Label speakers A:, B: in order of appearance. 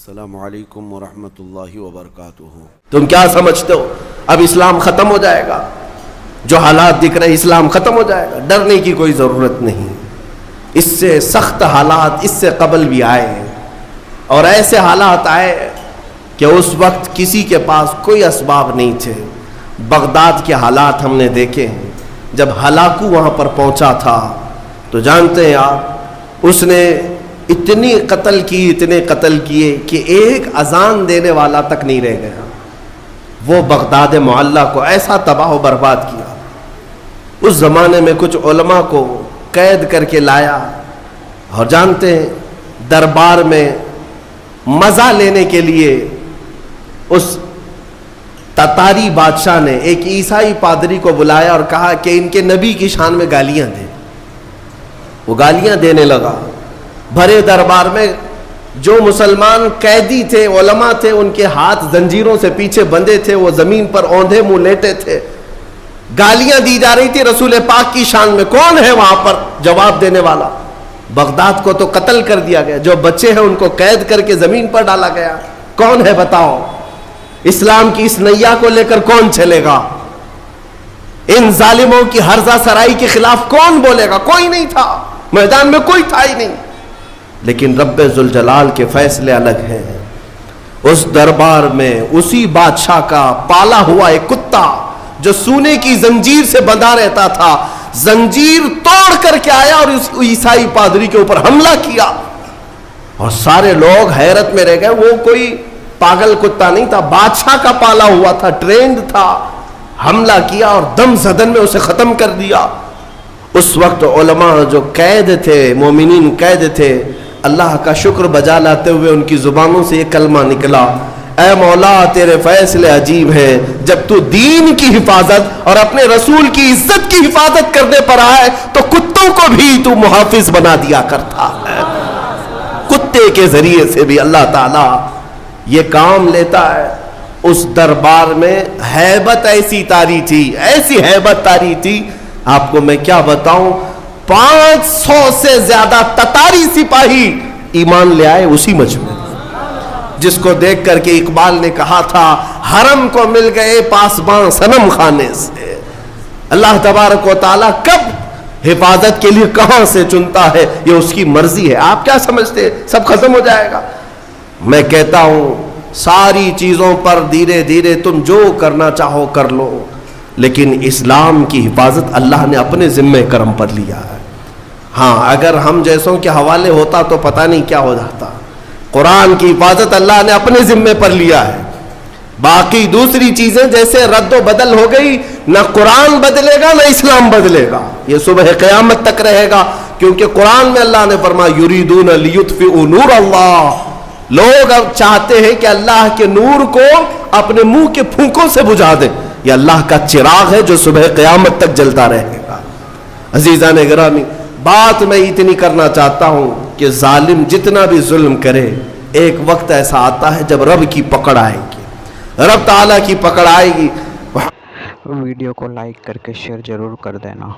A: السلام علیکم ورحمۃ اللہ وبرکاتہ۔
B: تم کیا سمجھتے ہو اب اسلام ختم ہو جائے گا؟ جو حالات دکھ رہے ہیں اسلام ختم ہو جائے گا، ڈرنے کی کوئی ضرورت نہیں۔ اس سے سخت حالات اس سے قبل بھی آئے ہیں، اور ایسے حالات آئے کہ اس وقت کسی کے پاس کوئی اسباب نہیں تھے۔ بغداد کے حالات ہم نے دیکھے ہیں، جب ہلاکو وہاں پر پہنچا تھا تو جانتے ہیں آپ، اس نے اتنے قتل کیے کہ ایک اذان دینے والا تک نہیں رہ گیا۔ وہ بغداد معلی کو ایسا تباہ و برباد کیا۔ اس زمانے میں کچھ علماء کو قید کر کے لایا، اور جانتے ہیں دربار میں مزہ لینے کے لیے اس تتاری بادشاہ نے ایک عیسائی پادری کو بلایا اور کہا کہ ان کے نبی کی شان میں گالیاں دیں۔ وہ گالیاں دینے لگا بھرے دربار میں۔ جو مسلمان قیدی تھے، علماء تھے، ان کے ہاتھ زنجیروں سے پیچھے بندھے تھے، وہ زمین پر اوندھے منہ لیٹے تھے۔ گالیاں دی جا رہی تھی رسول پاک کی شان میں۔ کون ہے وہاں پر جواب دینے والا؟ بغداد کو تو قتل کر دیا گیا، جو بچے ہیں ان کو قید کر کے زمین پر ڈالا گیا۔ کون ہے بتاؤ؟ اسلام کی اس نیا کو لے کر کون چلے گا؟ ان ظالموں کی ہرزہ سرائی کے خلاف کون بولے گا؟ کوئی نہیں تھا، میدان میں کوئی تھا ہی نہیں۔ لیکن رب ذوالجلال کے فیصلے الگ ہیں۔ اس دربار میں اسی بادشاہ کا پالا ہوا ایک کتا جو سونے کی زنجیر سے بندھا رہتا تھا، زنجیر توڑ کر کے آیا اور اس عیسائی پادری کے اوپر حملہ کیا، اور سارے لوگ حیرت میں رہ گئے۔ وہ کوئی پاگل کتا نہیں تھا، بادشاہ کا پالا ہوا تھا، ٹرینڈ تھا۔ حملہ کیا اور دم زدن میں اسے ختم کر دیا۔ اس وقت علماء جو قید تھے، مومنین قید تھے، اللہ کا شکر بجا لاتے ہوئے ان کی زبانوں سے یہ کلمہ نکلا، اے مولا تیرے فیصلے عجیب ہیں، جب تو دین کی حفاظت اور اپنے رسول کی عزت کی حفاظت کرنے پر آئے تو کتوں کو بھی تو محافظ بنا دیا کرتا ہے۔ کتے کے ذریعے سے بھی اللہ تعالیٰ یہ کام لیتا ہے۔ اس دربار میں ہیبت ایسی طاری تھی، ایسی ہیبت طاری تھی، آپ کو میں کیا بتاؤں۔ 500 سے زیادہ تتاری سپاہی ایمان لے آئے اسی مجمع، جس کو دیکھ کر کے اقبال نے کہا تھا، حرم کو مل گئے پاسباں صنم خانے سے۔ اللہ تبارک و تعالیٰ کب حفاظت کے لیے کہاں سے چنتا ہے یہ اس کی مرضی ہے۔ آپ کیا سمجھتے سب ختم ہو جائے گا؟ میں کہتا ہوں ساری چیزوں پر دھیرے دھیرے تم جو کرنا چاہو کر لو، لیکن اسلام کی حفاظت اللہ نے اپنے ذمہ کرم پر لیا ہے۔ ہاں اگر ہم جیسوں کے حوالے ہوتا تو پتہ نہیں کیا ہو جاتا۔ قرآن کی حفاظت اللہ نے اپنے ذمہ پر لیا ہے۔ باقی دوسری چیزیں جیسے رد و بدل ہو گئی، نہ قرآن بدلے گا نہ اسلام بدلے گا، یہ صبح قیامت تک رہے گا، کیونکہ قرآن میں اللہ نے فرمایا یریدون لیطفئوا نور اللہ، لوگ اب چاہتے ہیں کہ اللہ کے نور کو اپنے منہ کے پھونکوں سے بجھا دیں۔ یہ اللہ کا چراغ ہے جو صبح قیامت تک جلتا رہے گا۔ عزیزان گرامی، بات میں اتنی کرنا چاہتا ہوں کہ ظالم جتنا بھی ظلم کرے، ایک وقت ایسا آتا ہے جب رب کی پکڑ آئے گی، رب تعالیٰ کی پکڑ آئے گی۔
C: ویڈیو کو لائک کر کے شیئر ضرور کر دینا۔